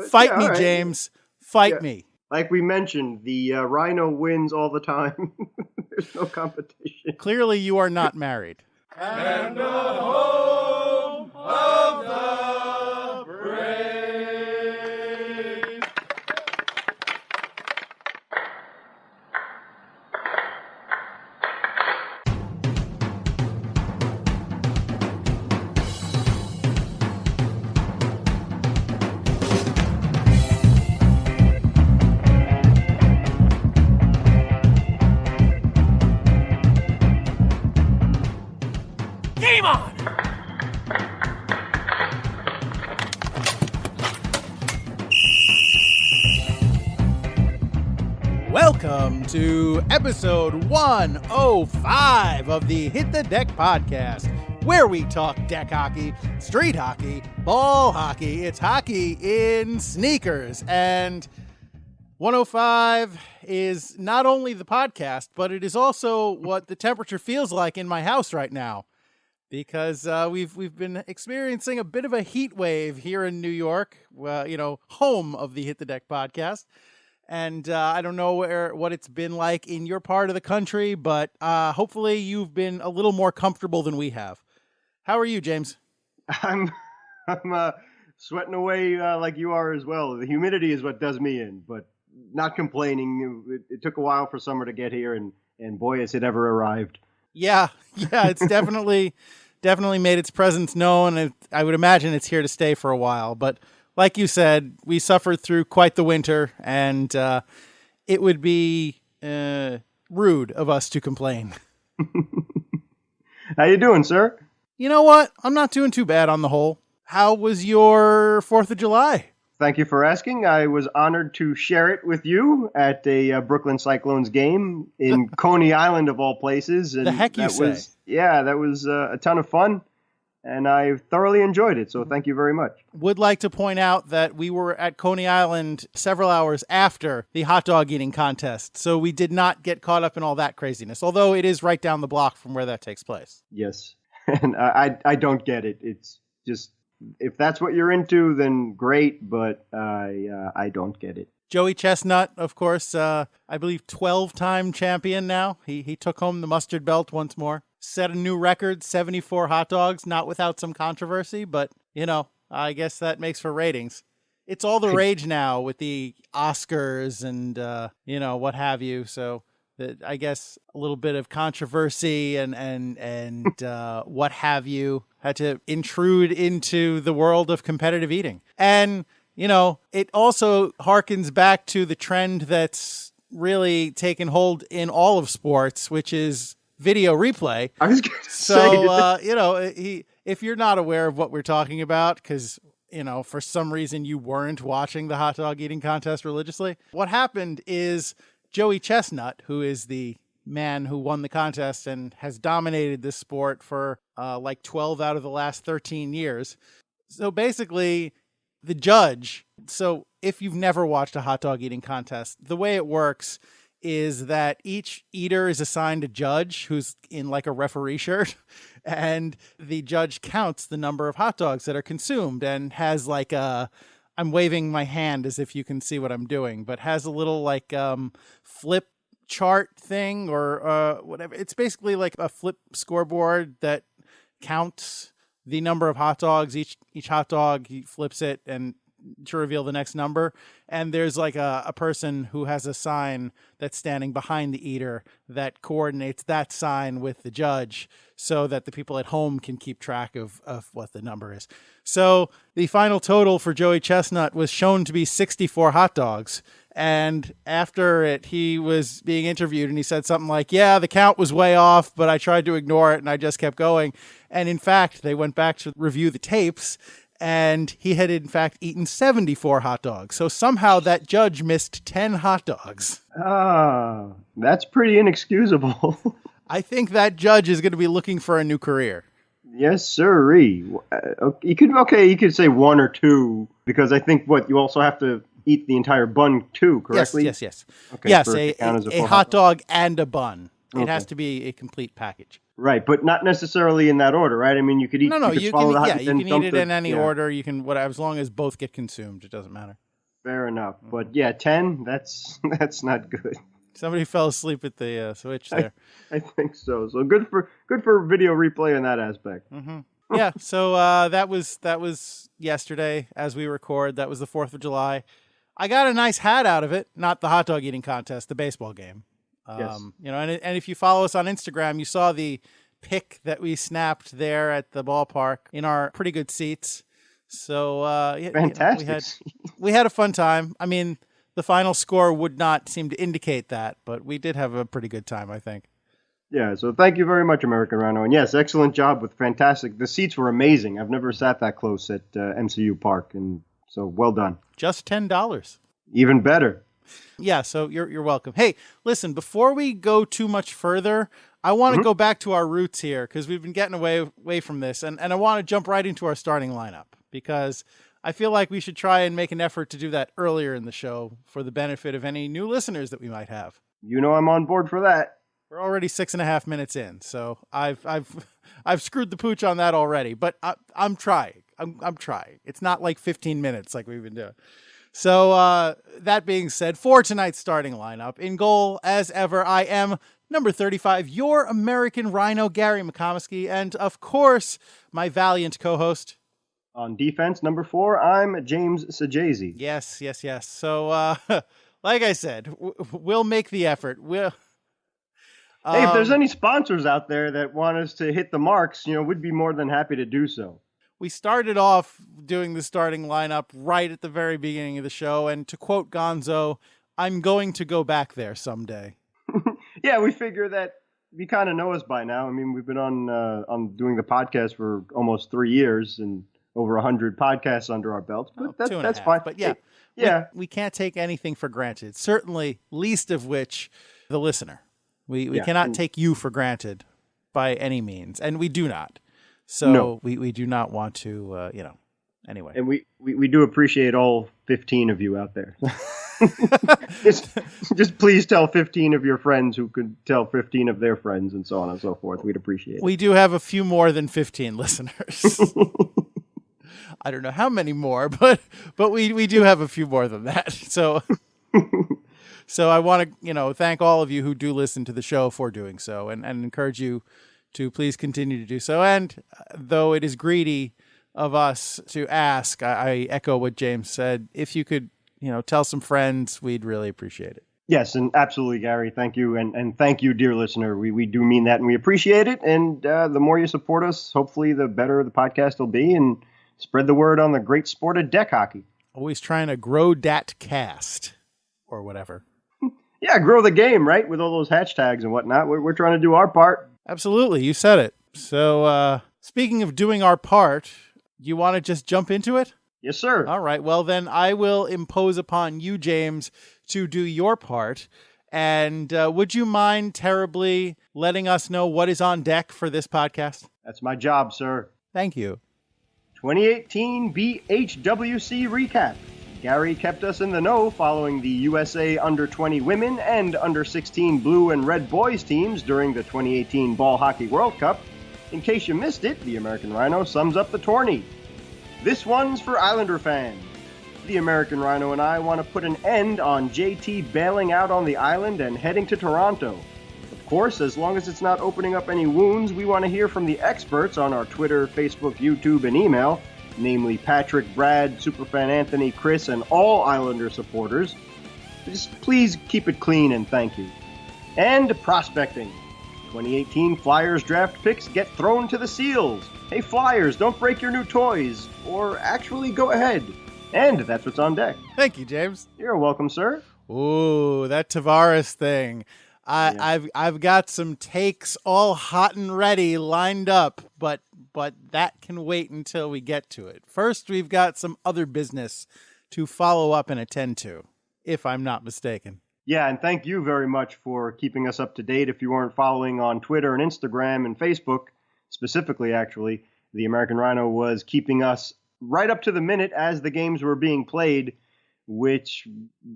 Fight me, James. Fight me. Like we mentioned, the Rhino wins all the time. There's no competition. Clearly, you are not married. And the home of the brave. Game on! Welcome to episode 105 of the Hit the Deck podcast, where we talk deck hockey, street hockey, ball hockey. It's hockey in sneakers. And 105 is not only the podcast, but it is also what the temperature feels like in my house right now. Because we've been experiencing a bit of a heat wave here in New York, home of the Hit the Deck podcast. And I don't know what it's been like in your part of the country, but hopefully you've been a little more comfortable than we have. How are you, James? I'm sweating away like you are as well. The humidity is what does me in, but not complaining. It took a while for summer to get here, and boy, has it ever arrived. Yeah, it's definitely made its presence known. I would imagine it's here to stay for a while. But like you said, we suffered through quite the winter, and it would be rude of us to complain. How you doing, sir? You know what? I'm not doing too bad on the whole. How was your 4th of July? Thank you for asking. I was honored to share it with you at a Brooklyn Cyclones game in Coney Island, of all places. And the heck you say? That was a ton of fun, and I thoroughly enjoyed it, so thank you very much. Would like to point out that we were at Coney Island several hours after the hot dog eating contest, so we did not get caught up in all that craziness, although it is right down the block from where that takes place. Yes, and I don't get it. It's just... if that's what you're into, then great, but I don't get it. Joey Chestnut, of course, I believe 12-time champion now. He took home the mustard belt once more. Set a new record, 74 hot dogs, not without some controversy, but, I guess that makes for ratings. It's all the rage now with the Oscars and, what have you, so... I guess a little bit of controversy and what have you had to intrude into the world of competitive eating. And, it also harkens back to the trend that's really taken hold in all of sports, which is video replay. I was going to say if you're not aware of what we're talking about, because, for some reason you weren't watching the hot dog eating contest religiously, what happened is Joey Chestnut, who is the man who won the contest and has dominated this sport for 12 out of the last 13 years. So basically, the judge, so if you've never watched a hot dog eating contest, the way it works is that each eater is assigned a judge who's in like a referee shirt, and the judge counts the number of hot dogs that are consumed and has like I'm waving my hand as if you can see what I'm doing, but has a little flip chart thing or whatever. It's basically like a flip scoreboard that counts the number of hot dogs. Each hot dog, he flips it and to reveal the next number. And there's like a person who has a sign that's standing behind the eater that coordinates that sign with the judge so that the people at home can keep track of what the number is. So the final total for Joey Chestnut was shown to be 64 hot dogs. And after it, he was being interviewed and he said something like, yeah, the count was way off, but I tried to ignore it and I just kept going. And in fact, they went back to review the tapes and he had in fact eaten 74 hot dogs. So somehow that judge missed 10 hot dogs. Ah, that's pretty inexcusable. I think that judge is going to be looking for a new career. Yes, sirree. You could say one or two, because I think you also have to eat the entire bun too, correctly? Yes. Okay, yes, a hot dog and a bun. It has to be a complete package. Right, but not necessarily in that order, right? I mean, you could eat. You can eat it in any order. You can, as long as both get consumed, it doesn't matter. Fair enough. But yeah, 10, that's not good. Somebody fell asleep at the switch there. I think so. So good for video replay in that aspect. Mm-hmm. Yeah. So that was yesterday as we record. That was the 4th of July. I got a nice hat out of it. Not the hot dog eating contest, the baseball game. Yes. And if you follow us on Instagram, you saw the pic that we snapped there at the ballpark in our pretty good seats. So Fantastic. We had a fun time. I mean, the final score would not seem to indicate that, but we did have a pretty good time, I think. Yeah, so thank you very much, American Rhino. And yes, excellent job with fantastic. The seats were amazing. I've never sat that close at MCU Park, and so well done. Just $10. Even better. Yeah, so you're welcome. Hey, listen, before we go too much further, I want to go back to our roots here because we've been getting away from this, and I want to jump right into our starting lineup because I feel like we should try and make an effort to do that earlier in the show for the benefit of any new listeners that we might have. You know I'm on board for that. We're already 6.5 minutes in, so I've screwed the pooch on that already. But I'm trying. I'm trying. It's not like 15 minutes like we've been doing. So that being said, for tonight's starting lineup, in goal as ever, I am number 35, your American Rhino, Gary McComiskey, and of course my valiant co-host. On defense, number 4, I'm James Sajazi. Yes. So, like I said, we'll make the effort. Hey, if there's any sponsors out there that want us to hit the marks, we'd be more than happy to do so. We started off doing the starting lineup right at the very beginning of the show, and to quote Gonzo, I'm going to go back there someday. Yeah, we figure that you kind of know us by now. I mean, we've been on doing the podcast for almost 3 years and over 100 podcasts under our belts, but that's fine. But yeah, we can't take anything for granted. Certainly, least of which the listener. We cannot take you for granted by any means, and we do not. So no. we do not want to, anyway. And we do appreciate all 15 of you out there. just please tell 15 of your friends who could tell 15 of their friends and so on and so forth. We'd appreciate it. We do have a few more than 15 listeners. I don't know how many more, but we do have a few more than that. So I want to, thank all of you who do listen to the show for doing so and encourage you to please continue to do so. And though it is greedy of us to ask, I echo what James said. If you could, tell some friends, we'd really appreciate it. Yes, and absolutely, Gary. Thank you. And thank you, dear listener. We do mean that and we appreciate it. And the more you support us, hopefully the better the podcast will be. And spread the word on the great sport of deck hockey. Always trying to grow dat cast or whatever. Yeah, grow the game, right? With all those hashtags and whatnot. We're trying to do our part. Absolutely. You said it. So speaking of doing our part, you want to just jump into it? Yes, sir. All right. Well, then I will impose upon you, James, to do your part. And would you mind terribly letting us know what is on deck for this podcast? That's my job, sir. Thank you. 2018 BHWC recap. Gary kept us in the know following the USA Under-20 women and Under-16 blue and red boys teams during the 2018 Ball Hockey World Cup. In case you missed it, the American Rhino sums up the tourney. This one's for Islander fans. The American Rhino and I want to put an end on JT bailing out on the island and heading to Toronto. Of course, as long as it's not opening up any wounds, we want to hear from the experts on our Twitter, Facebook, YouTube, and email, namely Patrick, Brad, Superfan Anthony, Chris, and all Islander supporters. Just please keep it clean and thank you. And prospecting. 2018 Flyers draft picks get thrown to the Seals. Hey Flyers, don't break your new toys. Or actually go ahead. And that's what's on deck. Thank you, James. You're welcome, sir. Ooh, that Tavares thing. I've got some takes all hot and ready lined up, but that can wait until we get to it. First, we've got some other business to follow up and attend to, if I'm not mistaken. Yeah, and thank you very much for keeping us up to date. If you weren't following on Twitter and Instagram and Facebook, specifically, actually, the American Rhino was keeping us right up to the minute as the games were being played, which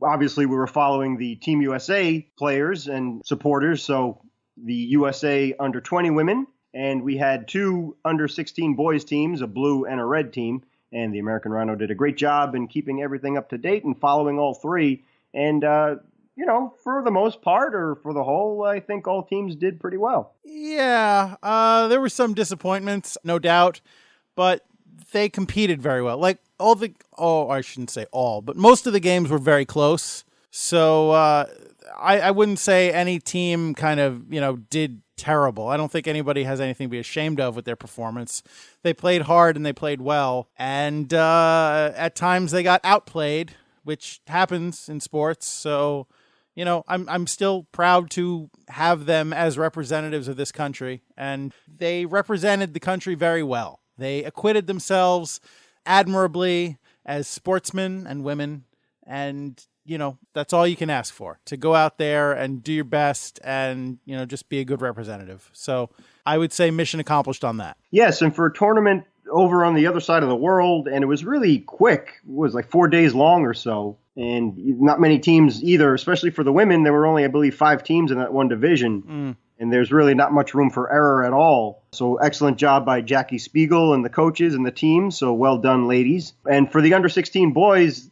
obviously we were following the Team USA players and supporters. So the USA Under-20 women, and we had 2 Under-16 boys teams, a blue and a red team. And the American Rhino did a great job in keeping everything up to date and following all three. And, for the most part, or for the whole, I think all teams did pretty well. Yeah, there were some disappointments, no doubt, but they competed very well. Like I shouldn't say all, but most of the games were very close. So I wouldn't say any team kind of, did terrible. I don't think anybody has anything to be ashamed of with their performance. They played hard and they played well. And at times they got outplayed, which happens in sports. So, I'm still proud to have them as representatives of this country. And they represented the country very well. They acquitted themselves admirably as sportsmen and women. And, that's all you can ask for, to go out there and do your best and, just be a good representative. So I would say mission accomplished on that. Yes, and for a tournament over on the other side of the world, and it was really quick. It was like 4 days long or so, and not many teams either, especially for the women. There were only, I believe, 5 teams in that one division. And there's really not much room for error at all. So excellent job by Jackie Spiegel and the coaches and the team. So well done, ladies. And for the under 16 boys,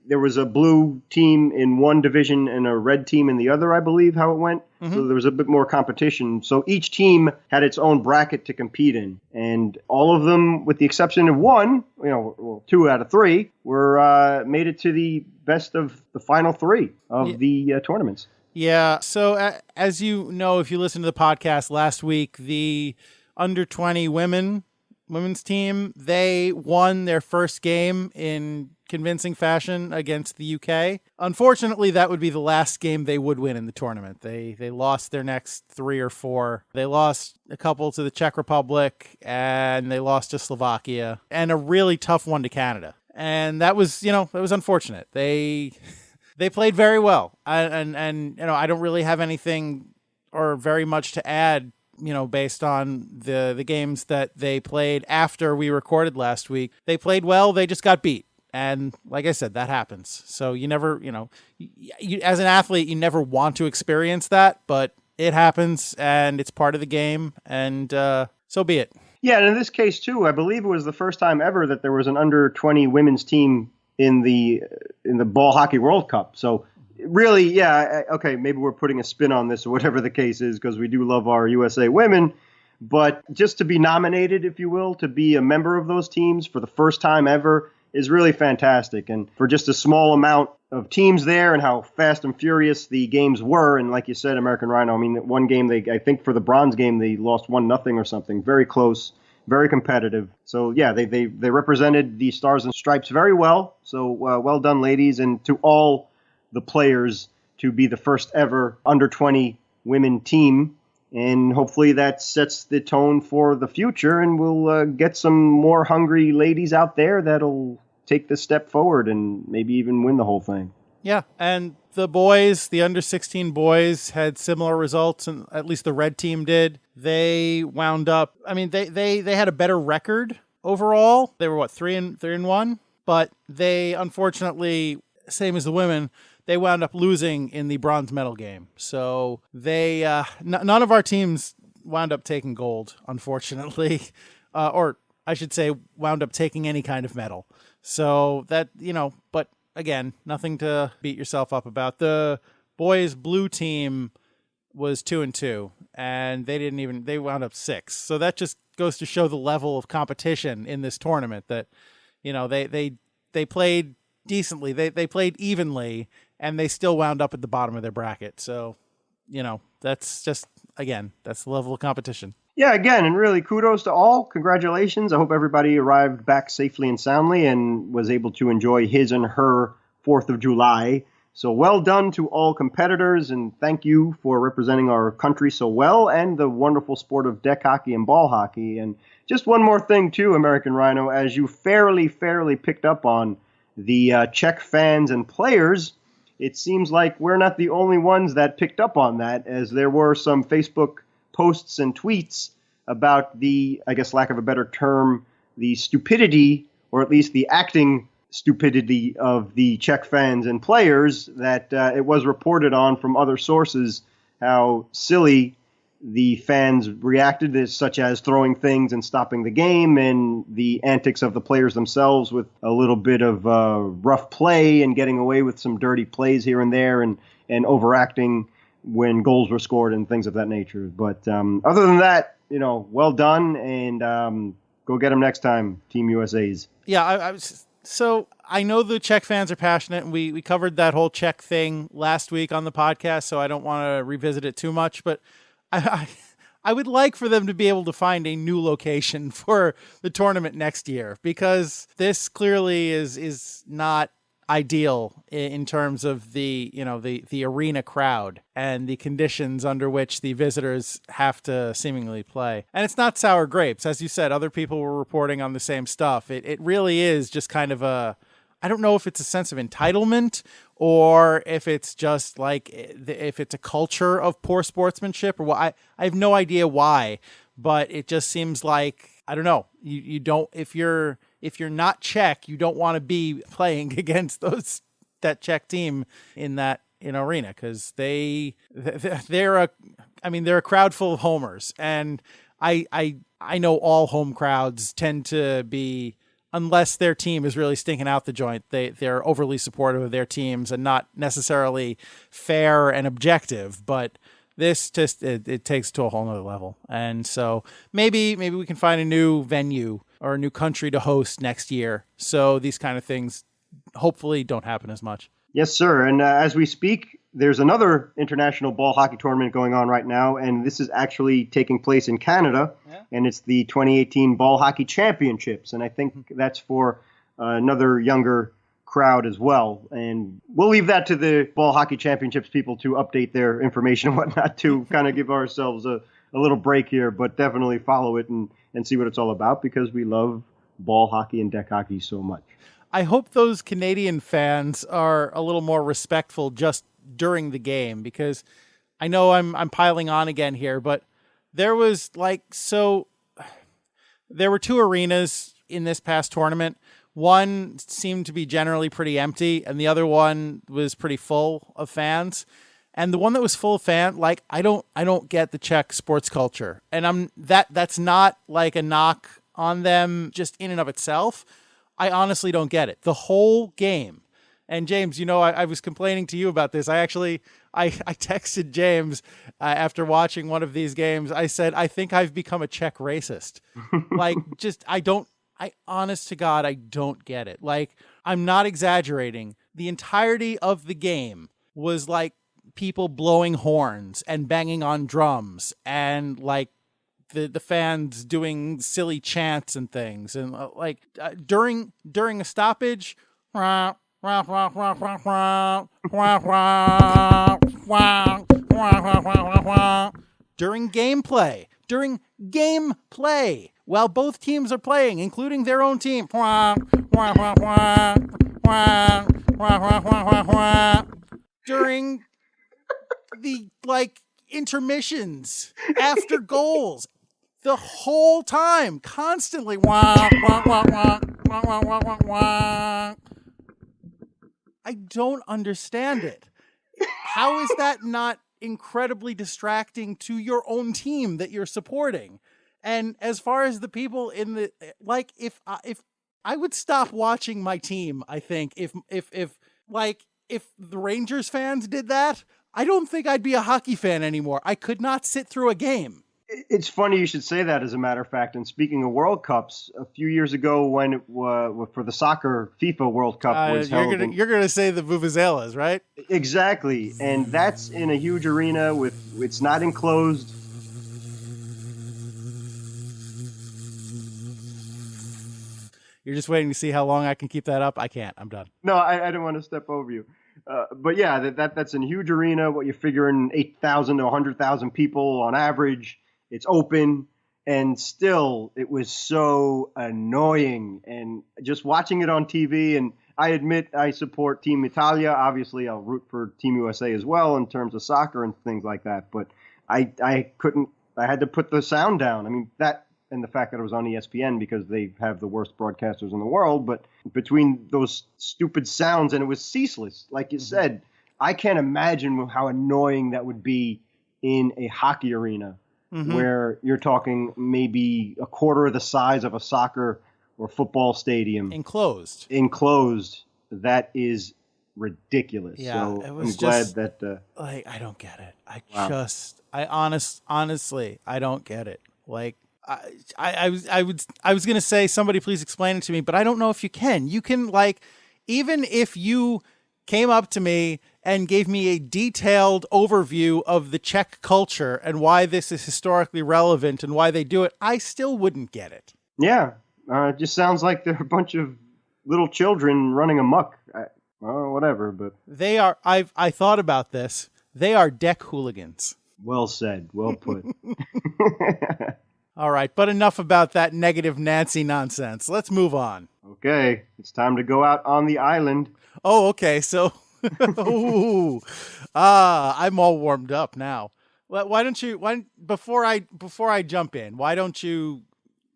there was a blue team in one division and a red team in the other, I believe, how it went. So there was a bit more competition. So each team had its own bracket to compete in. And all of them, with the exception of one, 2 out of 3, were made it to the best of the final 3 of the tournaments. Yeah. So as you know, if you listen to the podcast last week, the under 20 women's team, they won their first game in convincing fashion against the UK. Unfortunately, that would be the last game they would win in the tournament. They lost their next 3 or 4. They lost a couple to the Czech Republic and they lost to Slovakia and a really tough one to Canada. And that was, that was unfortunate. They played very well, and I don't really have anything or very much to add, based on the games that they played after we recorded last week. They played well. They just got beat, and like I said, that happens. So you never, as an athlete, you never want to experience that, but it happens, and it's part of the game, and so be it. Yeah, and in this case too, I believe it was the first time ever that there was an under 20 women's team in the Ball Hockey World Cup. So really, yeah, okay, maybe we're putting a spin on this or whatever the case is, because we do love our USA women. But just to be nominated, if you will, to be a member of those teams for the first time ever is really fantastic. And for just a small amount of teams there and how fast and furious the games were, and like you said, American Rhino, I mean, one game, I think for the bronze game, they lost 1-0 or something, very close. Very competitive. So, yeah, they represented the Stars and Stripes very well. So, well done, ladies, and to all the players to be the first ever under 20 women team. And hopefully that sets the tone for the future, and we'll get some more hungry ladies out there that'll take this step forward and maybe even win the whole thing. Yeah, and the boys, the under 16 boys, had similar results, and at least the red team did. They wound up, I mean, they had a better record overall. They were 3-1, but they unfortunately, same as the women, they wound up losing in the bronze medal game. So they none of our teams wound up taking gold, unfortunately, or I should say wound up taking any kind of medal. So that, but again, nothing to beat yourself up about. The boys' blue team was 2-2, and they wound up 6. So that just goes to show the level of competition in this tournament, that, they played decently. They played evenly, and they still wound up at the bottom of their bracket. So, that's just, again, that's the level of competition. Yeah, again, and really kudos to all. Congratulations. I hope everybody arrived back safely and soundly and was able to enjoy his and her 4th of July. So well done to all competitors, and thank you for representing our country so well and the wonderful sport of deck hockey and ball hockey. And just one more thing, too, American Rhino, as you fairly picked up on the Czech fans and players, it seems like we're not the only ones that picked up on that, as there were some Facebook posts and tweets about the, I guess, lack of a better term, the stupidity, or at least the acting stupidity of the Czech fans and players, that it was reported on from other sources how silly the fans reacted, such as throwing things and stopping the game, and the antics of the players themselves with a little bit of rough play and getting away with some dirty plays here and there, and overacting when goals were scored and things of that nature. But other than that, well done, and go get them next time, Team USA's. Yeah, so I know the Czech fans are passionate, and we covered that whole Czech thing last week on the podcast, so I don't want to revisit it too much, but I would like for them to be able to find a new location for the tournament next year, because this clearly is not ideal in terms of the arena crowd and the conditions under which the visitors have to seemingly play. And it's not sour grapes. As you said, other people were reporting on the same stuff. It really is just kind of I don't know if it's a sense of entitlement or if it's just like, if it's a culture of poor sportsmanship or what. I have no idea why, but it just seems like, I don't know. You don't, if you're not Czech, you don't want to be playing against that Czech team in that arena, because they're a crowd full of homers, and I know all home crowds tend to be, unless their team is really stinking out the joint, they're overly supportive of their teams and not necessarily fair and objective. But this just it takes it to a whole nother level. And so maybe we can find a new venue or a new country to host next year, so these kind of things hopefully don't happen as much. Yes, sir. And as we speak, there's another international ball hockey tournament going on right now, and this is actually taking place in Canada, and it's the 2018 Ball Hockey Championships, and I think that's for another younger crowd as well. And we'll leave that to the Ball Hockey Championships people to update their information and whatnot, to kind of give ourselves a little break here, but definitely follow it and see what it's all about, because we love ball hockey and deck hockey so much. I hope those Canadian fans are a little more respectful just during the game, because I know I'm piling on again here, but there were two arenas in this past tournament. One seemed to be generally pretty empty, and the other one was pretty full of fans. And the one that was full of fans, like, I don't get the Czech sports culture, and that's not like a knock on them just in and of itself. I honestly don't get it. The whole game. And James, I was complaining to you about this. I texted James after watching one of these games. I said, I think I've become a Czech racist. I honest to God, I don't get it. Like, I'm not exaggerating. The entirety of the game was like people blowing horns and banging on drums, and like the fans doing silly chants and things. And during a stoppage, during gameplay, while both teams are playing, including their own team, during the intermissions after goals, the whole time, constantly. I don't understand it. How is that not incredibly distracting to your own team that you're supporting? And as far as the people in the, if I would stop watching my team, I think if the Rangers fans did that, I don't think I'd be a hockey fan anymore. I could not sit through a game. It's funny you should say that, as a matter of fact. And speaking of World Cups, a few years ago when it was for the soccer FIFA World Cup was held. You're gonna say the vuvuzelas, right? Exactly, and that's in a huge arena it's not enclosed. You're just waiting to see how long I can keep that up. I can't. I'm done. No, I didn't want to step over you. But yeah, that's in a huge arena. What you're figuring, 8,000 to 100,000 people on average. It's open, and still it was so annoying. And just watching it on TV, and I admit I support Team Italia. Obviously, I'll root for Team USA as well in terms of soccer and things like that. But I couldn't. I had to put the sound down. I mean, that and the fact that it was on ESPN, because they have the worst broadcasters in the world. But between those stupid sounds, and it was ceaseless, like you said, I can't imagine how annoying that would be in a hockey arena. where you're talking maybe a quarter of the size of a soccer or football stadium. Enclosed. That is ridiculous. Yeah, so it was I'm glad just, that like, I don't get it. Wow. Honestly, I don't get it. Like, I was gonna say, somebody please explain it to me, but I don't know if you can. You can, like, even if you came up to me and gave me a detailed overview of the Czech culture and why this is historically relevant and why they do it, I still wouldn't get it. Yeah, it just sounds like they're a bunch of little children running amok. Whatever, but they are. I thought about this. They are DEK hooligans. Well said. Well put. All right, but enough about that negative Nancy nonsense. Let's move on. Okay, it's time to go out on the island. Oh, okay. So, I'm all warmed up now. Why don't you? Before I jump in, why don't you?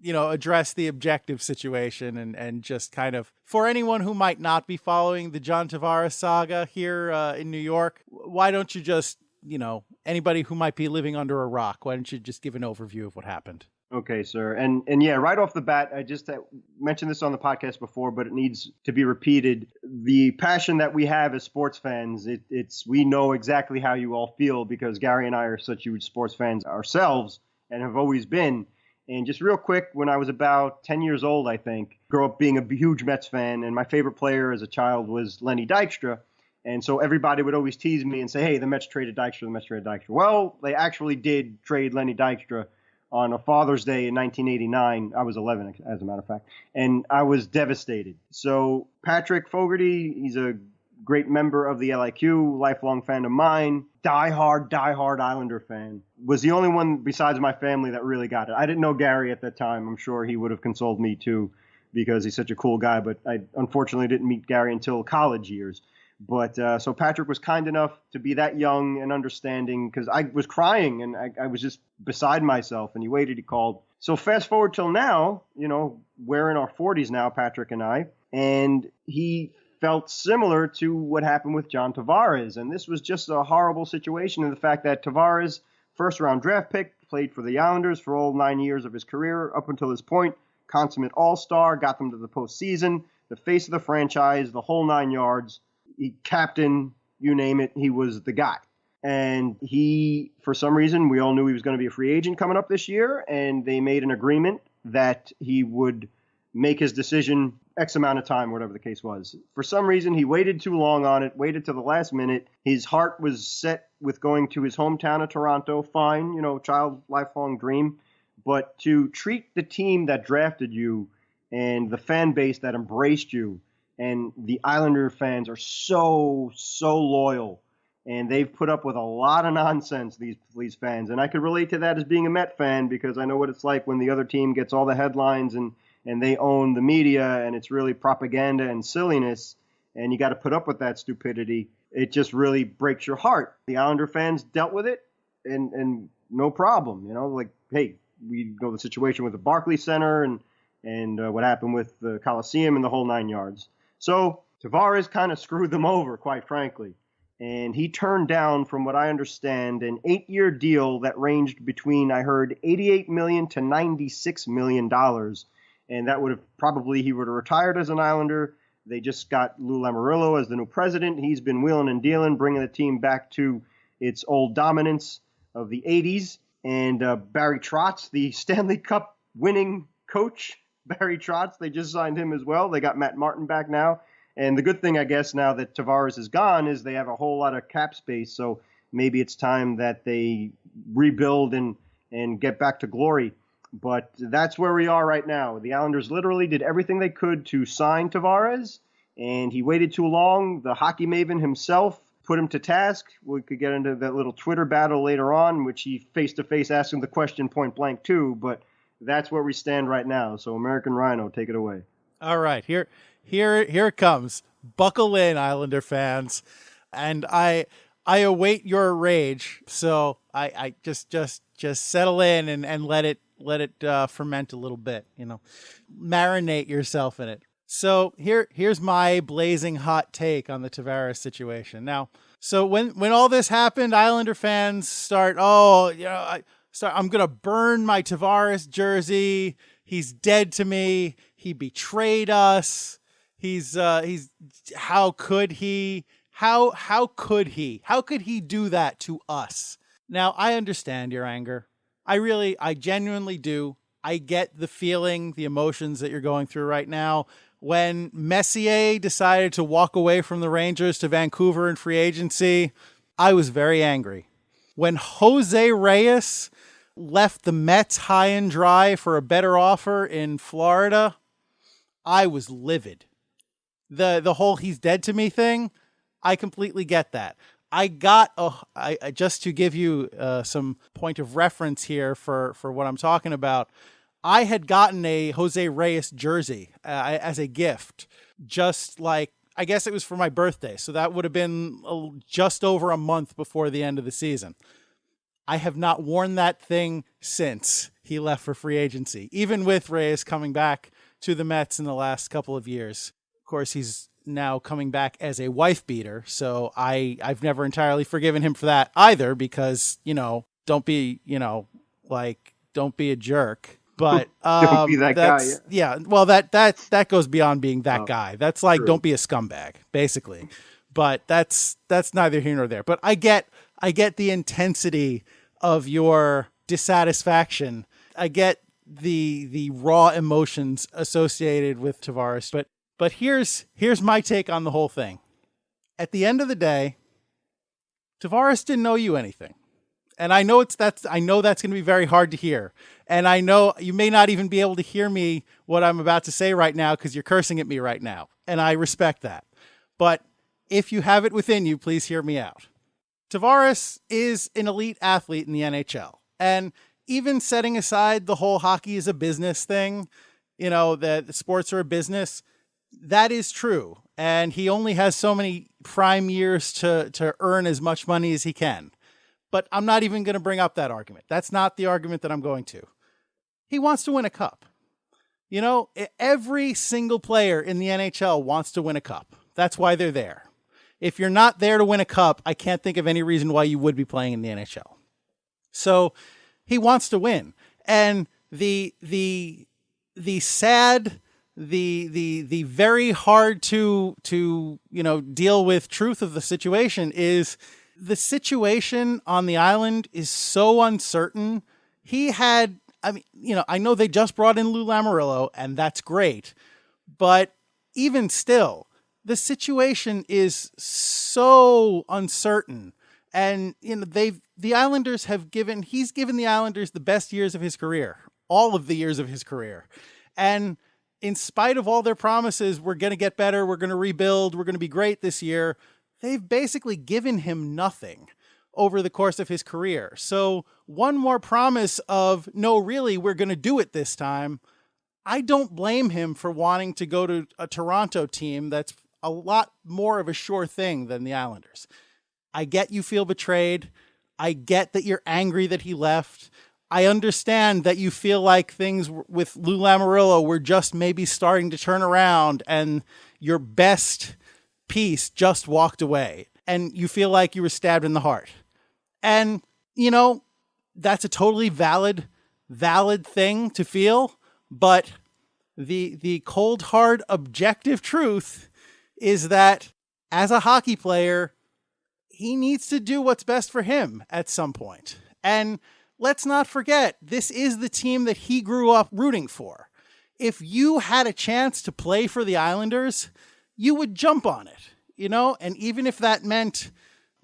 Address the objective situation and just kind of, for anyone who might not be following the John Tavares saga here in New York, why don't you just, anybody who might be living under a rock, why don't you just give an overview of what happened? Okay, sir. And yeah, right off the bat, I just mentioned this on the podcast before, but it needs to be repeated. The passion that we have as sports fans, we know exactly how you all feel because Gary and I are such huge sports fans ourselves and have always been. And just real quick, when I was about 10 years old, I think, grew up being a huge Mets fan, and my favorite player as a child was Lenny Dykstra. And so everybody would always tease me and say, hey, the Mets traded Dykstra, Well, they actually did trade Lenny Dykstra on a Father's Day in 1989. I was 11, as a matter of fact, and I was devastated. So Patrick Fogarty, he's a great member of the LIQ, lifelong fan of mine, diehard Islander fan, was the only one besides my family that really got it. I didn't know Gary at that time. I'm sure he would have consoled me too because he's such a cool guy, but I unfortunately didn't meet Gary until college years. But so Patrick was kind enough to be that young and understanding because I was crying and I was just beside myself, and he waited, he called. So fast forward till now, we're in our 40s now, Patrick and I, and he felt similar to what happened with John Tavares. And this was just a horrible situation in the fact that Tavares, first-round draft pick, played for the Islanders for all 9 years of his career up until this point, consummate all-star, got them to the postseason, the face of the franchise, the whole 9 yards. He captain, you name it, he was the guy. And he, for some reason, we all knew he was going to be a free agent coming up this year, and they made an agreement that he would make his decision X amount of time, whatever the case was. For some reason, he waited too long on it, waited till the last minute. His heart was set with going to his hometown of Toronto. Fine, child lifelong dream. But to treat the team that drafted you and the fan base that embraced you, and the Islander fans are so loyal, and they've put up with a lot of nonsense, these fans. And I could relate to that as being a Met fan because I know what it's like when the other team gets all the headlines and they own the media, and it's really propaganda and silliness, and you got to put up with that stupidity. It just really breaks your heart. The Islander fans dealt with it, and no problem. Like, hey, we know the situation with the Barclays Center and what happened with the Coliseum and the whole 9 yards. So Tavares kind of screwed them over, quite frankly. And he turned down, from what I understand, an 8-year deal that ranged between, I heard, $88 million to $96 million. And that would have he would have retired as an Islander. They just got Lou Lamoriello as the new president. He's been wheeling and dealing, bringing the team back to its old dominance of the 80s. And Barry Trotz, the Stanley Cup winning coach, Barry Trotz, they just signed him as well. They got Matt Martin back now. And the good thing, I guess, now that Tavares is gone is they have a whole lot of cap space. So maybe it's time that they rebuild and get back to glory. But that's where we are right now. The Islanders literally did everything they could to sign Tavares, and he waited too long. The hockey maven himself put him to task. We could get into that little Twitter battle later on, which he face-to-face asked him the question point blank too. But that's where we stand right now. So American Rhino, take it away. All right, here it comes. Buckle in, Islander fans, and I await your rage. So I just settle in and let it ferment a little bit. Marinate yourself in it. So here's my blazing hot take on the Tavares situation. Now, so when all this happened, Islander fans start, So I'm going to burn my Tavares jersey. He's dead to me. He betrayed us. He's how could he? How could he? How could he do that to us? Now, I understand your anger. I genuinely do. I get the feeling, the emotions that you're going through right now. When Messier decided to walk away from the Rangers to Vancouver in free agency, I was very angry. When Jose Reyes left the Mets high and dry for a better offer in Florida, I was livid. The whole he's dead to me thing, I completely get that. I just to give you some point of reference here for what I'm talking about, I had gotten a Jose Reyes jersey as a gift, just like, I guess it was for my birthday. So that would have been just over a month before the end of the season. I have not worn that thing since he left for free agency, even with Reyes coming back to the Mets in the last couple of years. Of course, he's now coming back as a wife beater. So I've never entirely forgiven him for that either, because, don't be a jerk. But don't be that guy. Yeah. Well, that goes beyond being that guy. That's like, true. Don't be a scumbag, basically. But that's neither here nor there. But I get the intensity of your dissatisfaction. I get the raw emotions associated with Tavares. But here's my take on the whole thing. At the end of the day, Tavares didn't owe you anything. And I know that's going to be very hard to hear. And I know you may not even be able to hear me what I'm about to say right now because you're cursing at me right now. And I respect that. But if you have it within you, please hear me out. Tavares is an elite athlete in the NHL. And even setting aside the whole hockey is a business thing, that sports are a business, that is true. And he only has so many prime years to earn as much money as he can. But I'm not even going to bring up that argument. That's not the argument that I'm going to. He wants to win a cup. Every single player in the NHL wants to win a cup. That's why they're there. If you're not there to win a cup, I can't think of any reason why you would be playing in the NHL. So he wants to win. And the sad, the very hard to deal with truth of the situation is the situation on the island is so uncertain. I know they just brought in Lou Lamoriello, and that's great. But even still, the situation is so uncertain. And, the Islanders he's given the Islanders the best years of his career, all of the years of his career. And in spite of all their promises, we're going to get better, we're going to rebuild, we're going to be great this year, they've basically given him nothing over the course of his career. So one more promise of, no, really, we're going to do it this time. I don't blame him for wanting to go to a Toronto team that's a lot more of a sure thing than the Islanders. I get you feel betrayed. I get that you're angry that he left. I understand that you feel like things with Lou Lamoriello were just maybe starting to turn around and your best piece just walked away and you feel like you were stabbed in the heart. And, that's a totally valid thing to feel. But the cold, hard, objective truth is that as a hockey player, he needs to do what's best for him at some point. And let's not forget, this is the team that he grew up rooting for. If you had a chance to play for the Islanders, you would jump on it, and even if that meant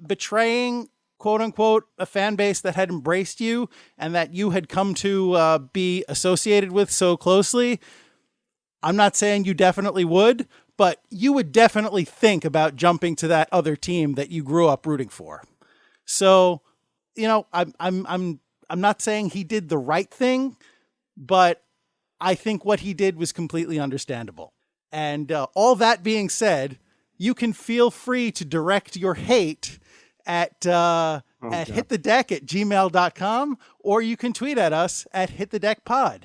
betraying, quote unquote, a fan base that had embraced you and that you had come to be associated with so closely, I'm not saying you definitely would, but you would definitely think about jumping to that other team that you grew up rooting for. So, I'm not saying he did the right thing, but I think what he did was completely understandable. And all that being said, you can feel free to direct your hate at hitthedek@gmail.com, or you can tweet at us at hitthedekpod.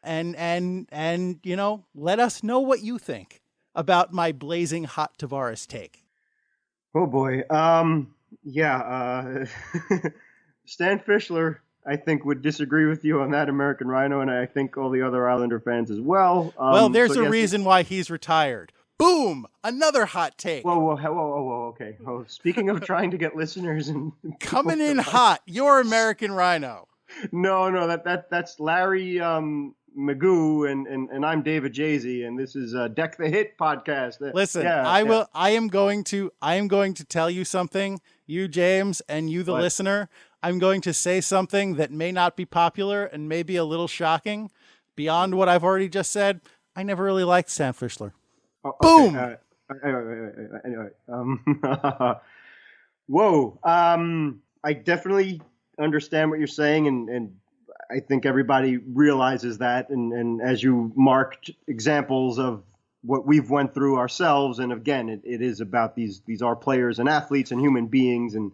And let us know what you think about my blazing hot Tavares take. Oh boy. Stan Fischler I think, would disagree with you on that, American Rhino, and I think all the other Islander fans as well. Well, there's a reason why he's retired. Boom! Another hot take. Whoa, okay. Oh, speaking of trying to get listeners and coming in hot, you're American Rhino. No, that's Larry Magoo, and I'm David Jay-Z, and this is Deck the Hit podcast. Listen, I am going to tell you something, you James, and you the listener. I'm going to say something that may not be popular and may be a little shocking. Beyond what I've already just said, I never really liked Sam Fischler. Oh, boom. Anyway, whoa. I definitely understand what you're saying, and I think everybody realizes that. And as you marked examples of what we've went through ourselves, and again, it is about these are players and athletes and human beings, and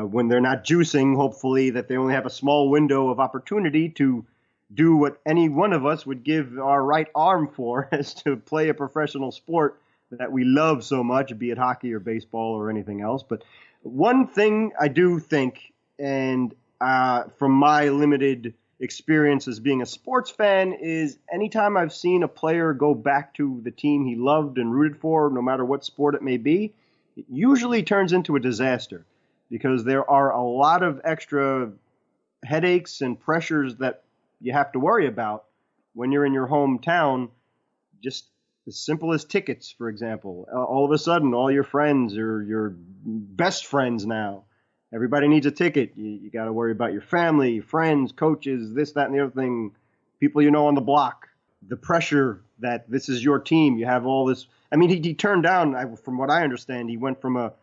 when they're not juicing, hopefully that they only have a small window of opportunity to do what any one of us would give our right arm for, is to play a professional sport that we love so much, be it hockey or baseball or anything else. But one thing I do think, and from my limited experience as being a sports fan, is anytime I've seen a player go back to the team he loved and rooted for, no matter what sport it may be, it usually turns into a disaster, because there are a lot of extra headaches and pressures that you have to worry about when you're in your hometown. Just as simple as tickets, for example. All of a sudden, all your friends are your best friends now. Everybody needs a ticket. You got to worry about your family, friends, coaches, this, that, and the other thing, people you know on the block. The pressure that this is your team. You have all this. I mean, he turned down, from what I understand, he went from a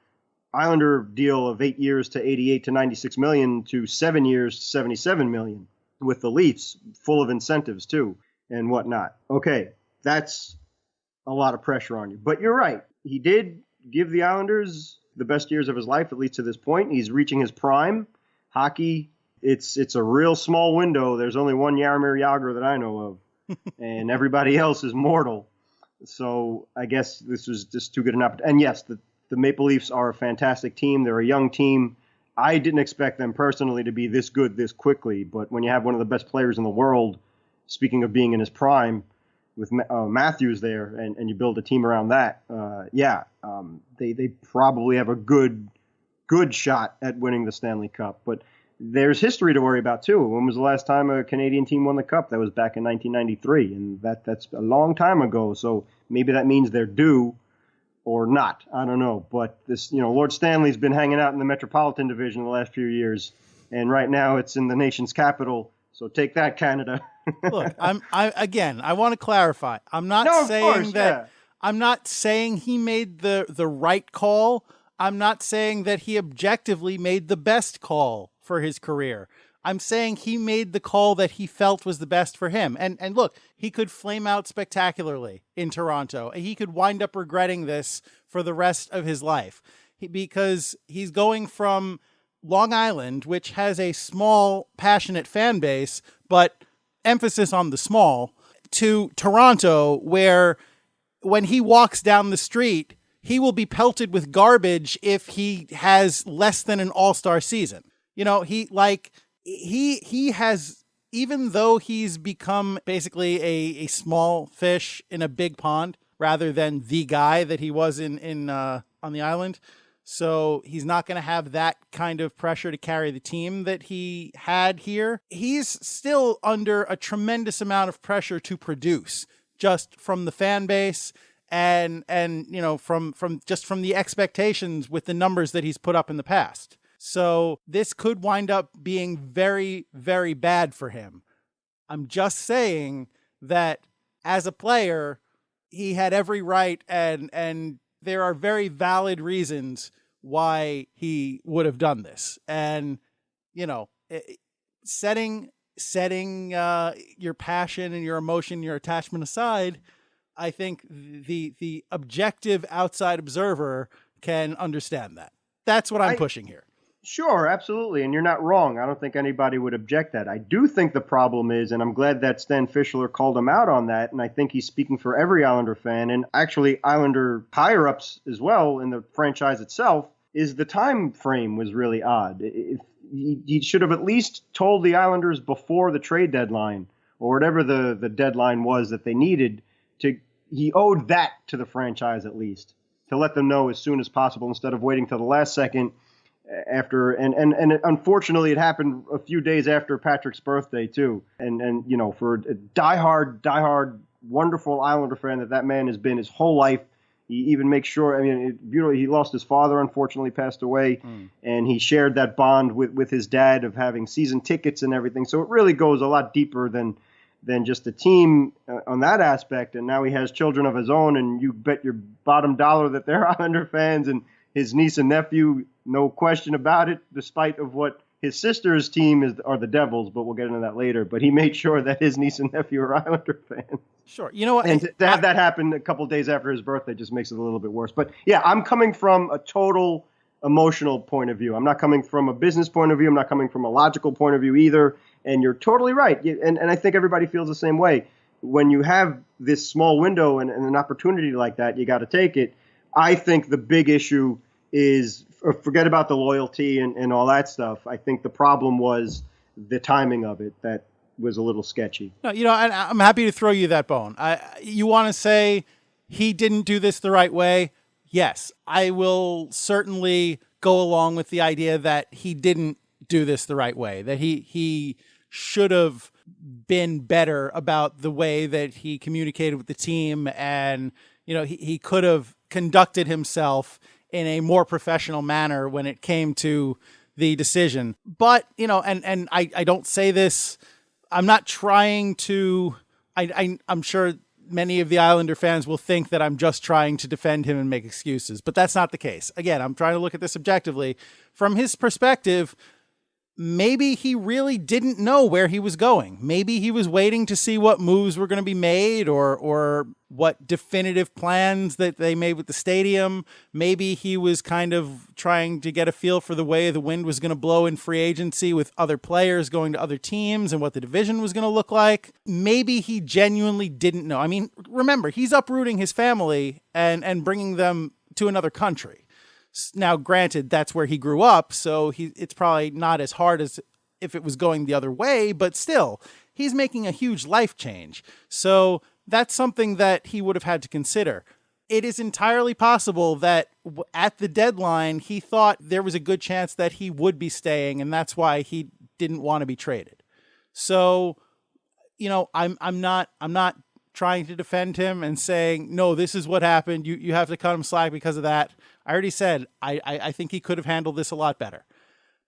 Islander deal of 8 years to 88 to 96 million to 7 years to 77 million. With the Leafs, full of incentives too and whatnot. Okay, that's a lot of pressure on you. But you're right. He did give the Islanders the best years of his life, at least to this point. He's reaching his prime. Hockey, it's a real small window. There's only one Jaromir Jagr that I know of, and everybody else is mortal. So I guess this was just too good an opportunity. And yes, the Maple Leafs are a fantastic team. They're a young team. I didn't expect them personally to be this good this quickly, but when you have one of the best players in the world, speaking of being in his prime, with Matthews there, and you build a team around that, they probably have a good shot at winning the Stanley Cup. But there's history to worry about too. When was the last time a Canadian team won the Cup? That was back in 1993, and that's a long time ago. So maybe that means they're due. Or not, I don't know. But this, Lord Stanley's been hanging out in the Metropolitan Division the last few years, and right now it's in the nation's capital. So take that, Canada. Look, I want to clarify. I'm not I'm not saying he made the right call. I'm not saying that he objectively made the best call for his career. I'm saying he made the call that he felt was the best for him. And look, he could flame out spectacularly in Toronto. He could wind up regretting this for the rest of his life, because he's going from Long Island, which has a small, passionate fan base, but emphasis on the small, to Toronto, where when he walks down the street, he will be pelted with garbage if he has less than an all-star season. He has, even though he's become basically a small fish in a big pond rather than the guy that he was on the island. So he's not going to have that kind of pressure to carry the team that he had here. He's still under a tremendous amount of pressure to produce, just from the fan base and from the expectations with the numbers that he's put up in the past. So this could wind up being very, very bad for him. I'm just saying that as a player, he had every right, and there are very valid reasons why he would have done this. And, setting your passion and your emotion, your attachment aside, I think the objective outside observer can understand that. That's what I'm pushing here. Sure, absolutely, and you're not wrong. I don't think anybody would object that. I do think the problem is, and I'm glad that Stan Fischler called him out on that, and I think he's speaking for every Islander fan, and actually Islander higher-ups as well in the franchise itself, is the time frame was really odd. If he should have at least told the Islanders before the trade deadline or whatever the deadline was that they needed to. He owed that to the franchise at least, to let them know as soon as possible instead of waiting till the last second after. And unfortunately, it happened a few days after Patrick's birthday too. And you know, for a diehard, wonderful Islander fan that man has been his whole life. He even makes sure, I mean, beautifully, he lost his father, unfortunately passed away, and he shared that bond with his dad of having season tickets and everything. So it really goes a lot deeper than just the team on that aspect. And now he has children of his own, and you bet your bottom dollar that they're Islander fans, and his niece and nephew, no question about it, despite of what his sister's team are the Devils, but we'll get into that later. But he made sure that his niece and nephew are Islander fans. Sure. You know what? And to have that happen a couple days after his birthday just makes it a little bit worse. But yeah, I'm coming from a total emotional point of view. I'm not coming from a business point of view. I'm not coming from a logical point of view either. And you're totally right. And I think everybody feels the same way. When you have this small window and an opportunity like that, you got to take it. I think the big issue is, forget about the loyalty and all that stuff. I think the problem was the timing of it that was a little sketchy. No, you know, I'm happy to throw you that bone. You want to say he didn't do this the right way? Yes, I will certainly go along with the idea that he didn't do this the right way, that he should have been better about the way that he communicated with the team. And, you know, he could have conducted himself in a more professional manner when it came to the decision. But, you know, and I don't say this, I'm not trying to, I'm sure many of the Islander fans will think that I'm just trying to defend him and make excuses, but that's not the case. Again, I'm trying to look at this objectively. From his perspective, maybe he really didn't know where he was going. Maybe he was waiting to see what moves were going to be made or what definitive plans that they made with the stadium. Maybe he was kind of trying to get a feel for the way the wind was going to blow in free agency with other players going to other teams and what the division was going to look like. Maybe he genuinely didn't know. I mean, remember, he's uprooting his family and bringing them to another country. Now, granted, that's where he grew up, so it's probably not as hard as if it was going the other way, but still, he's making a huge life change. So that's something that he would have had to consider. It is entirely possible that at the deadline, he thought there was a good chance that he would be staying, and that's why he didn't want to be traded. So, you know, I'm not trying to defend him and saying, no, this is what happened. You have to cut him slack because of that. I already said, I think he could have handled this a lot better,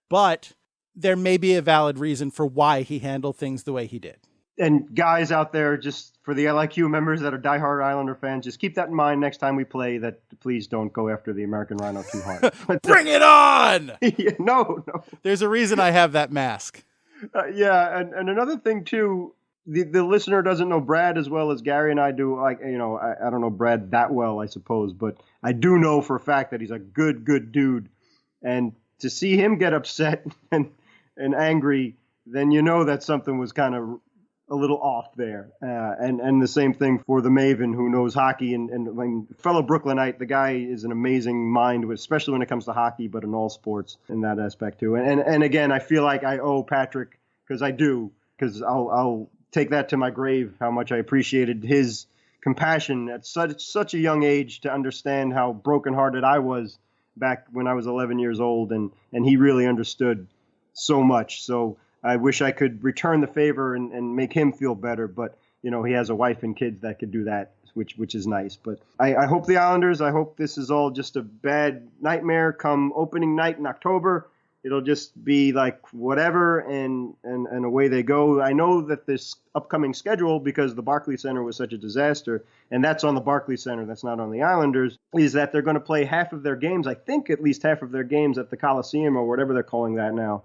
but there may be a valid reason for why he handled things the way he did. And guys out there, just for the LIQ members that are diehard Islander fans, just keep that in mind next time we play, that please don't go after the American Rhino too hard. Bring it on! Yeah, no. There's a reason I have that mask. Yeah, and another thing too, the listener doesn't know Brad as well as Gary and I do. Like, you know, I don't know Brad that well, I suppose, but I do know for a fact that he's a good dude. And to see him get upset and angry, then you know that something was kind of a little off there. And the same thing for the Maven, who knows hockey and I mean, fellow Brooklynite. The guy is an amazing mind, especially when it comes to hockey, but in all sports in that aspect too. And again, I feel like I owe Patrick, because I do, because I'll take that to my grave, how much I appreciated his compassion at such a young age to understand how brokenhearted I was back when I was 11 years old, and he really understood so much. So I wish I could return the favor and make him feel better, but you know, he has a wife and kids that could do that, which is nice. But I hope the Islanders, I hope this is all just a bad nightmare come opening night in October. It'll just be like whatever, and away they go. I know that this upcoming schedule, because the Barclays Center was such a disaster, and that's on the Barclays Center, that's not on the Islanders, is that they're going to play half of their games, I think at least half of their games at the Coliseum or whatever they're calling that now,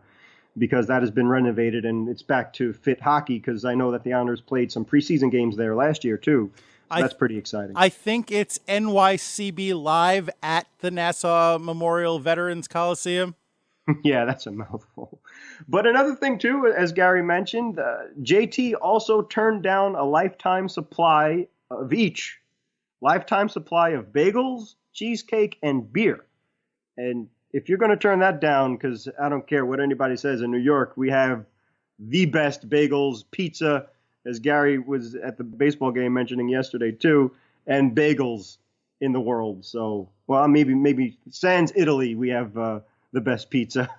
because that has been renovated and it's back to fit hockey, because I know that the Islanders played some preseason games there last year too. So that's pretty exciting. I think it's NYCB Live at the Nassau Memorial Veterans Coliseum. Yeah, that's a mouthful. But another thing, too, as Gary mentioned, JT also turned down a lifetime supply of bagels, cheesecake, and beer. And if you're going to turn that down, because I don't care what anybody says, in New York, we have the best bagels, pizza, as Gary was at the baseball game mentioning yesterday too, and bagels in the world. So, well, maybe sans Italy, we have the best pizza.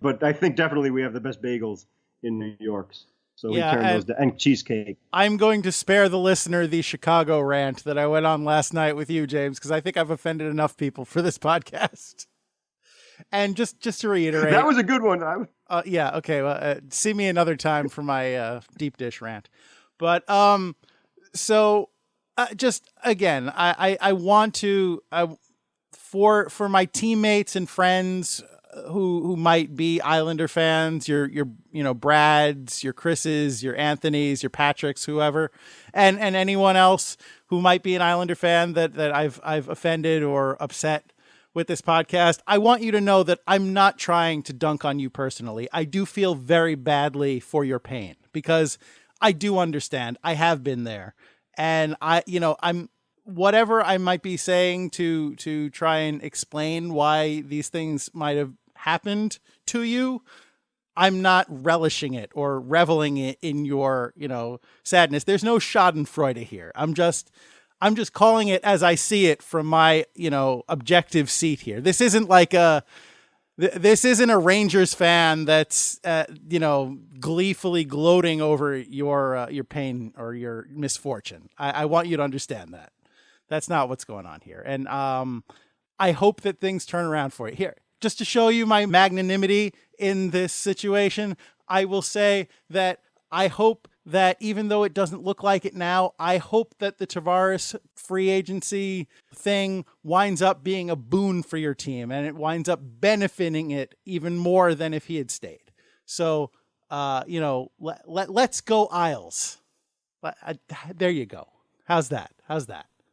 But I think definitely we have the best bagels in New York. So we turn those down. And cheesecake. I'm going to spare the listener the Chicago rant that I went on last night with you, James, because I think I've offended enough people for this podcast. And just to reiterate, that was a good one. Yeah. Okay. Well, see me another time for my deep dish rant. But so just again, I want to for my teammates and friends who might be Islander fans, your Brads, your Chris's, your Anthony's, your Patrick's, whoever, and anyone else who might be an Islander fan that I've offended or upset with this podcast, I want you to know that I'm not trying to dunk on you personally. I do feel very badly for your pain because I do understand. I have been there, and I'm whatever I might be saying to try and explain why these things might have happened to you. I'm not relishing it or reveling in your, sadness. There's no Schadenfreude here. I'm just calling it as I see it from my, objective seat here. This isn't like this isn't a Rangers fan that's, gleefully gloating over your pain or your misfortune. I want you to understand that. That's not what's going on here. And I hope that things turn around for you. Here, just to show you my magnanimity in this situation, I will say that I hope that even though it doesn't look like it now, I hope that the Tavares free agency thing winds up being a boon for your team and it winds up benefiting it even more than if he had stayed. So, let's go Isles. There you go. How's that?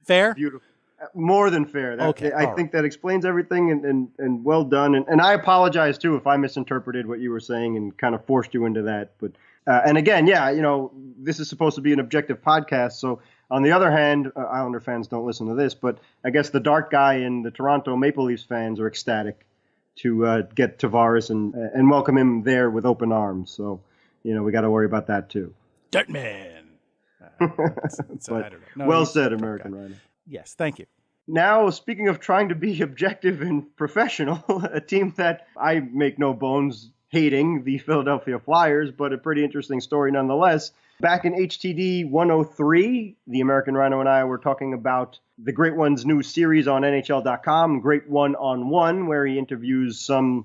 Fair? Beautiful. More than fair. Okay. I think that explains everything and well done. And I apologize too if I misinterpreted what you were saying and kind of forced you into that. But and again, this is supposed to be an objective podcast. So on the other hand, Islander fans don't listen to this, but I guess the dark guy and the Toronto Maple Leafs fans are ecstatic to get Tavares and welcome him there with open arms. So, we got to worry about that too. Dirtman. I don't know. Well said, American Rhino. Yes, thank you. Now, speaking of trying to be objective and professional, a team that I make no bones hating, the Philadelphia Flyers, but a pretty interesting story nonetheless. Back in HTD 103, the American Rhino and I were talking about the Great One's new series on NHL.com, Great One on One, where he interviews some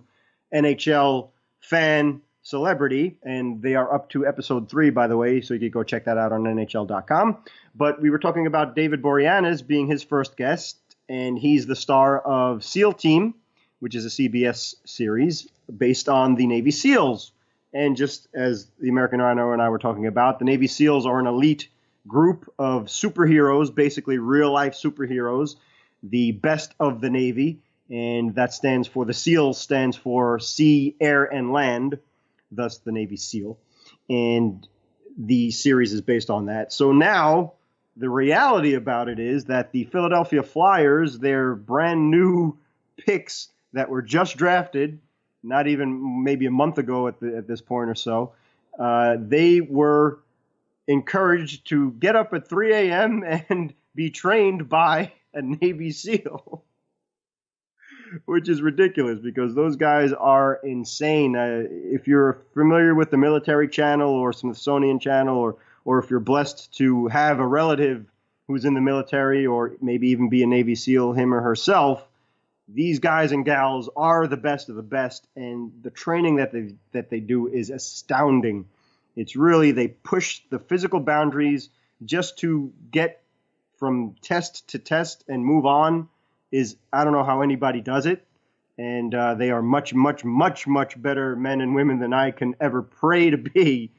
NHL fan celebrity, and they are up to episode 3, by the way, so you can go check that out on NHL.com. But we were talking about David Boreanaz being his first guest, and he's the star of SEAL Team, which is a CBS series based on the Navy SEALs. And just as the American Rhino and I were talking about, the Navy SEALs are an elite group of superheroes, basically real-life superheroes, the best of the Navy, and that stands for, the SEALs stands for Sea, Air, and Land, thus the Navy SEAL. And the series is based on that. So now the reality about it is that the Philadelphia Flyers, their brand new picks that were just drafted, not even maybe a month ago at this point or so, they were encouraged to get up at 3 a.m. and be trained by a Navy SEAL. Which is ridiculous because those guys are insane. If you're familiar with the Military Channel or Smithsonian Channel, or if you're blessed to have a relative who's in the military or maybe even be a Navy SEAL, him or herself, these guys and gals are the best of the best, and the training that they do is astounding. It's really, they push the physical boundaries just to get from test to test and move on. I don't know how anybody does it, and they are much, much, much, much better men and women than I can ever pray to be.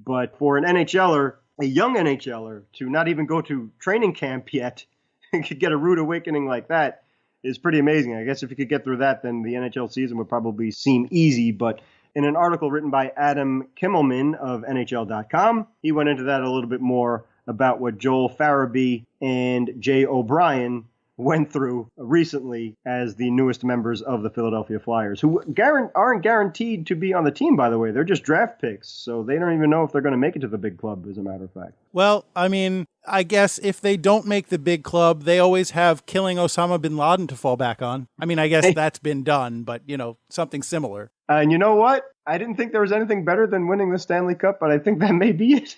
But for an NHLer, a young NHLer, to not even go to training camp yet and could get a rude awakening like that is pretty amazing. I guess if you could get through that, then the NHL season would probably seem easy. But in an article written by Adam Kimmelman of NHL.com, he went into that a little bit more about what Joel Farabee and Jay O'Brien went through recently as the newest members of the Philadelphia Flyers, who aren't guaranteed to be on the team, by the way. They're just draft picks, so they don't even know if they're going to make it to the big club, as a matter of fact. Well, I mean, I guess if they don't make the big club, they always have killing Osama bin Laden to fall back on. I mean, I guess that's been done, but, something similar. And you know what? I didn't think there was anything better than winning the Stanley Cup, but I think that may be it.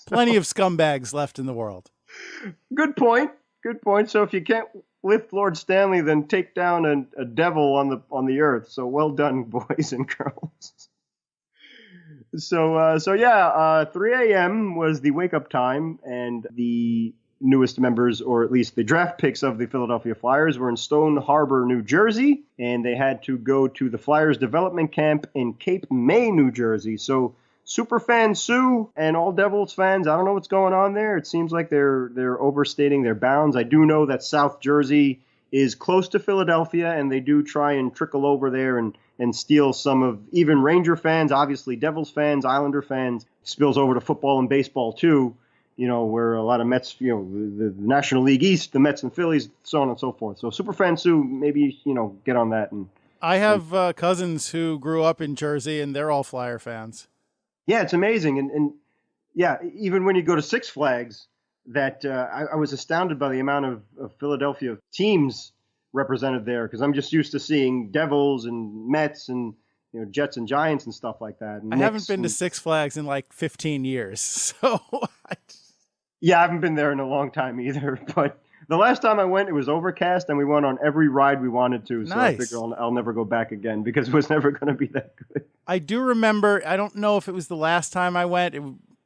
Plenty of scumbags left in the world. Good point. Good point. So if you can't lift Lord Stanley, then take down a devil on the earth. So well done, boys and girls. So 3 a.m. was the wake up time, and the newest members, or at least the draft picks of the Philadelphia Flyers, were in Stone Harbor, New Jersey, and they had to go to the Flyers development camp in Cape May, New Jersey. So Superfan Sue and all Devils fans, I don't know what's going on there. It seems like they're overstating their bounds. I do know that South Jersey is close to Philadelphia, and they do try and trickle over there and steal some of even Ranger fans, obviously Devils fans, Islander fans. Spills over to football and baseball too, where a lot of Mets, the National League East, the Mets and Phillies, so on and so forth. So Superfan Sue, maybe, get on that. And I have cousins who grew up in Jersey, and they're all Flyer fans. Yeah, it's amazing. And yeah, even when you go to Six Flags, that I was astounded by the amount of Philadelphia teams represented there, because I'm just used to seeing Devils and Mets and Jets and Giants and stuff like that. I haven't been to Six Flags in like 15 years. So yeah, I haven't been there in a long time either. But the last time I went, it was overcast, and we went on every ride we wanted to. So nice. I figure I'll never go back again, because it was never going to be that good. I do remember, I don't know if it was the last time I went,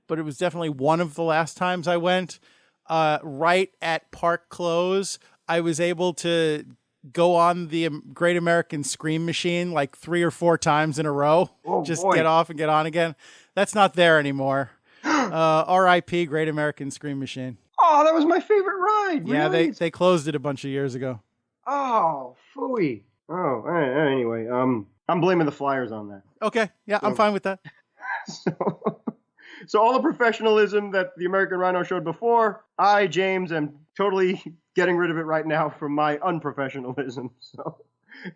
but it was definitely one of the last times I went. Right at park close, I was able to go on the Great American Scream Machine like 3 or 4 times in a row. Oh, just boy. Get off and get on again. That's not there anymore. R.I.P. Great American Scream Machine. Oh, that was my favorite ride. Yeah, really? they closed it a bunch of years ago. Oh, phooey. Oh, anyway, I'm blaming the Flyers on that. Okay, yeah, I'm fine with that. So all the professionalism that the American Rhino showed before, I, James, am totally getting rid of it right now from my unprofessionalism. So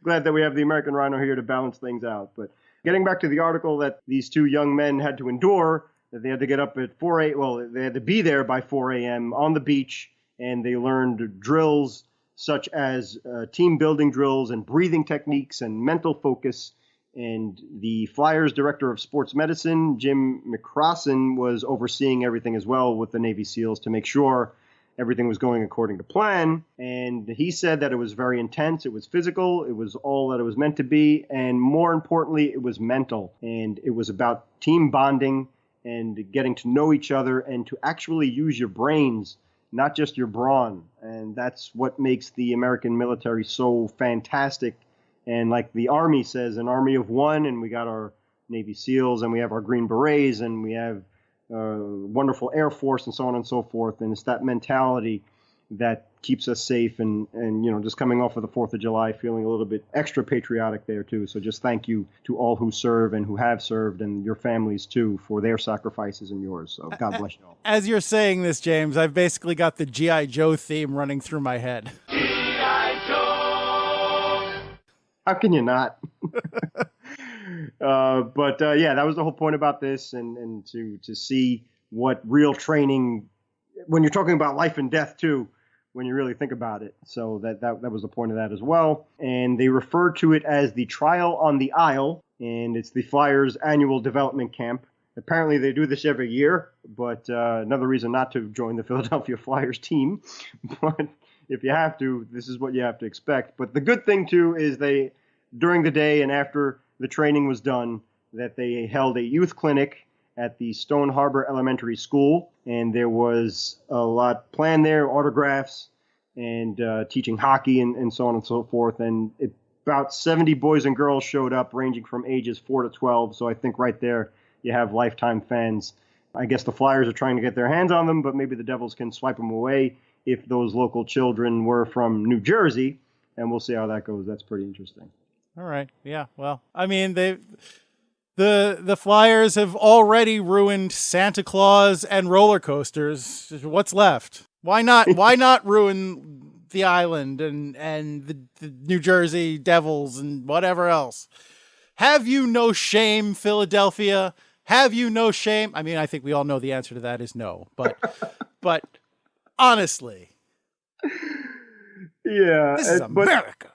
glad that we have the American Rhino here to balance things out. But getting back to the article that these two young men had to endure, that they had to get up at they had to be there by 4 a.m. on the beach, and they learned drills such as team building drills and breathing techniques and mental focus. And the Flyers director of sports medicine, Jim McCrossan, was overseeing everything as well with the Navy SEALs to make sure everything was going according to plan. And he said that it was very intense. It was physical. It was all that it was meant to be. And more importantly, it was mental. And it was about team bonding and getting to know each other and to actually use your brains, not just your brawn. And that's what makes the American military so fantastic. And like the Army says, an army of one, and we got our Navy SEALs, and we have our Green Berets, and we have wonderful Air Force, and so on and so forth. And it's that mentality that keeps us safe, and just coming off of the 4th of July, feeling a little bit extra patriotic there, too. So just thank you to all who serve and who have served, and your families, too, for their sacrifices and yours. So God bless you all. As you're saying this, James, I've basically got the G.I. Joe theme running through my head. How can you not? But that was the whole point about this, and to see what real training, when you're talking about life and death too, when you really think about it. So that was the point of that as well. And they refer to it as the Trial on the Isle, and it's the Flyers' annual development camp. Apparently they do this every year, but another reason not to join the Philadelphia Flyers team. But if you have to, this is what you have to expect. But the good thing, too, is during the day and after the training was done, that they held a youth clinic at the Stone Harbor Elementary School. And there was a lot planned there, autographs and teaching hockey and so on and so forth. And about 70 boys and girls showed up, ranging from ages 4 to 12. So I think right there you have lifetime fans. I guess the Flyers are trying to get their hands on them, but maybe the Devils can swipe them away if those local children were from New Jersey, and we'll see how that goes. That's pretty interesting. All right. Yeah. Well, I mean, the Flyers have already ruined Santa Claus and roller coasters. What's left? Why not? Why not ruin the island and the New Jersey Devils and whatever else? Have you no shame, Philadelphia? Have you no shame? I mean, I think we all know the answer to that is no, but honestly, yeah, this is America.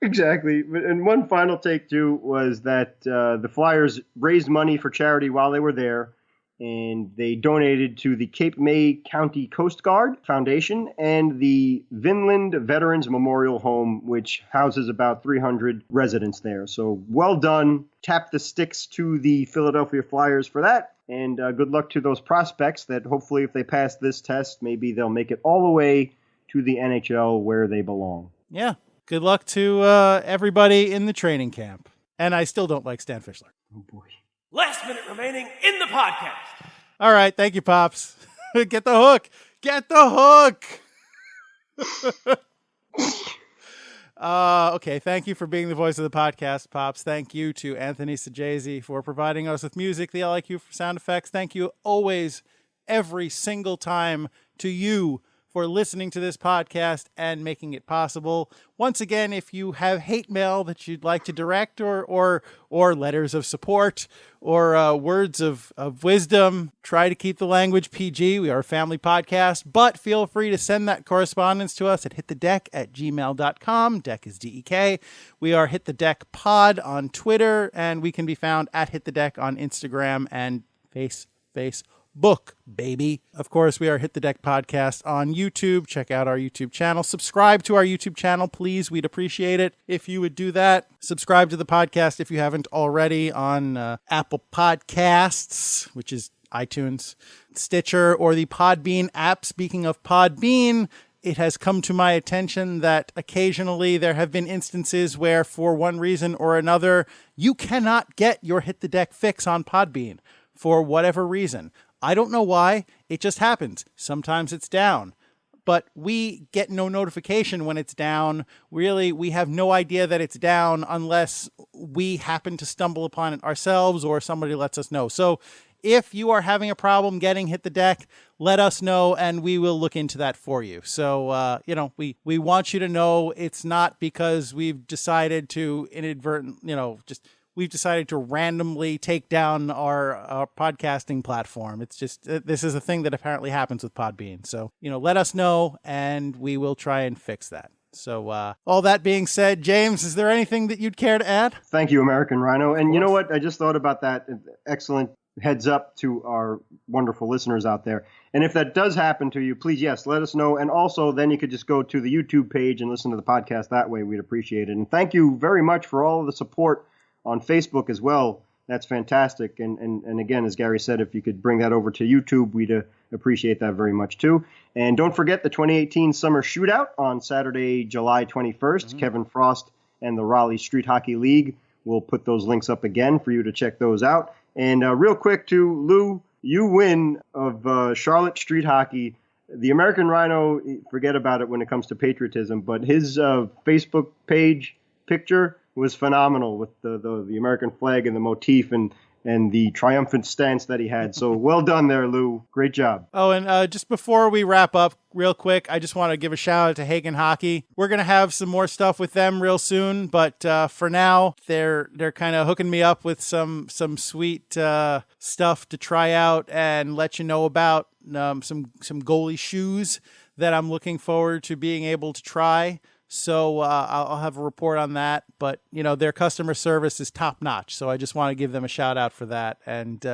Exactly. And one final take, too, was that the Flyers raised money for charity while they were there, and they donated to the Cape May County Coast Guard Foundation and the Vinland Veterans Memorial Home, which houses about 300 residents there. So well done. Tap the sticks to the Philadelphia Flyers for that. And good luck to those prospects that hopefully if they pass this test, maybe they'll make it all the way to the NHL where they belong. Yeah. Good luck to everybody in the training camp. And I still don't like Stan Fischler. Oh, boy. Last minute remaining in the podcast. All right. Thank you, Pops. Get the hook. Get the hook. Okay. Thank you for being the voice of the podcast, Pops. Thank you to Anthony Sajazi for providing us with music, the LIQ for sound effects. Thank you always, every single time, to you for listening to this podcast and making it possible. Once again, if you have hate mail that you'd like to direct or letters of support or words of wisdom, try to keep the language PG. We are a family podcast, but feel free to send that correspondence to us at hitthedek@gmail.com. Deck is DEK. We are Hit the Deck Pod on Twitter, and we can be found at Hit the Deck on Instagram and Facebook, baby. Of course, we are Hit the Deck Podcast on YouTube. Check out our YouTube channel. Subscribe to our YouTube channel, please. We'd appreciate it if you would do that. Subscribe to the podcast if you haven't already on Apple Podcasts, which is iTunes, Stitcher, or the Podbean app. Speaking of Podbean, it has come to my attention that occasionally there have been instances where, for one reason or another, you cannot get your Hit the Deck fix on Podbean for whatever reason. I don't know why. It just happens. Sometimes it's down, but we get no notification when it's down. Really, we have no idea that it's down unless we happen to stumble upon it ourselves or somebody lets us know. So if you are having a problem getting Hit the Deck, let us know and we will look into that for you. So, we want you to know it's not because we've decided to we've decided to randomly take down our podcasting platform. It's just, this is a thing that apparently happens with Podbean. So, let us know and we will try and fix that. So, all that being said, James, is there anything that you'd care to add? Thank you, American Rhino. And you know what? I just thought about that. Excellent heads up to our wonderful listeners out there. And if that does happen to you, please, yes, let us know. And also, then you could just go to the YouTube page and listen to the podcast that way. We'd appreciate it. And thank you very much for all of the support on Facebook as well. That's fantastic. And again, as Gary said, if you could bring that over to YouTube, we'd appreciate that very much too. And don't forget the 2018 Summer Shootout on Saturday, July 21st. Mm-hmm. Kevin Frost and the Raleigh Street Hockey League will put those links up again for you to check those out. And real quick too, Lou, you win of Charlotte Street Hockey. The American Rhino, forget about it when it comes to patriotism, but his Facebook page picture was phenomenal with the American flag and the motif and the triumphant stance that he had. So well done there, Lou. Great job. Oh, and just before we wrap up real quick, I just want to give a shout out to Hagen Hockey. We're going to have some more stuff with them real soon, but for now, they're kind of hooking me up with some sweet stuff to try out and let you know about, some goalie shoes that I'm looking forward to being able to try. So I'll have a report on that, but their customer service is top notch. So I just want to give them a shout out for that. And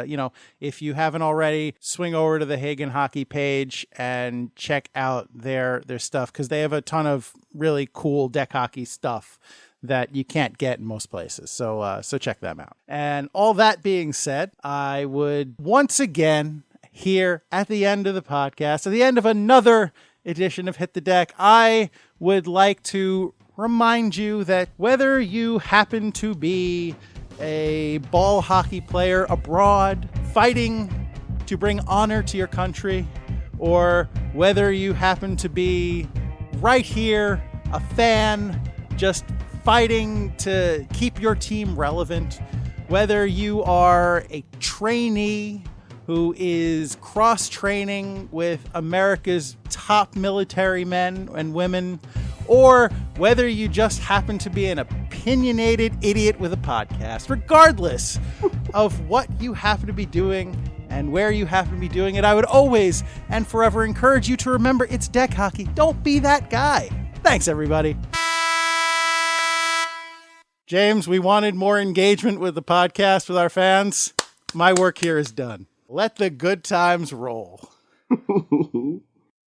if you haven't already, swing over to the Hagen Hockey page and check out their stuff, because they have a ton of really cool deck hockey stuff that you can't get in most places. So check them out. And all that being said, I would once again here at the end of the podcast, at the end of another edition of Hit the Deck, I would like to remind you that whether you happen to be a ball hockey player abroad fighting to bring honor to your country, or whether you happen to be right here, a fan just fighting to keep your team relevant, whether you are a trainee who is cross-training with America's top military men and women, or whether you just happen to be an opinionated idiot with a podcast. Regardless of what you happen to be doing and where you happen to be doing it, I would always and forever encourage you to remember it's deck hockey. Don't be that guy. Thanks, everybody. James, we wanted more engagement with the podcast with our fans. My work here is done. Let the good times roll.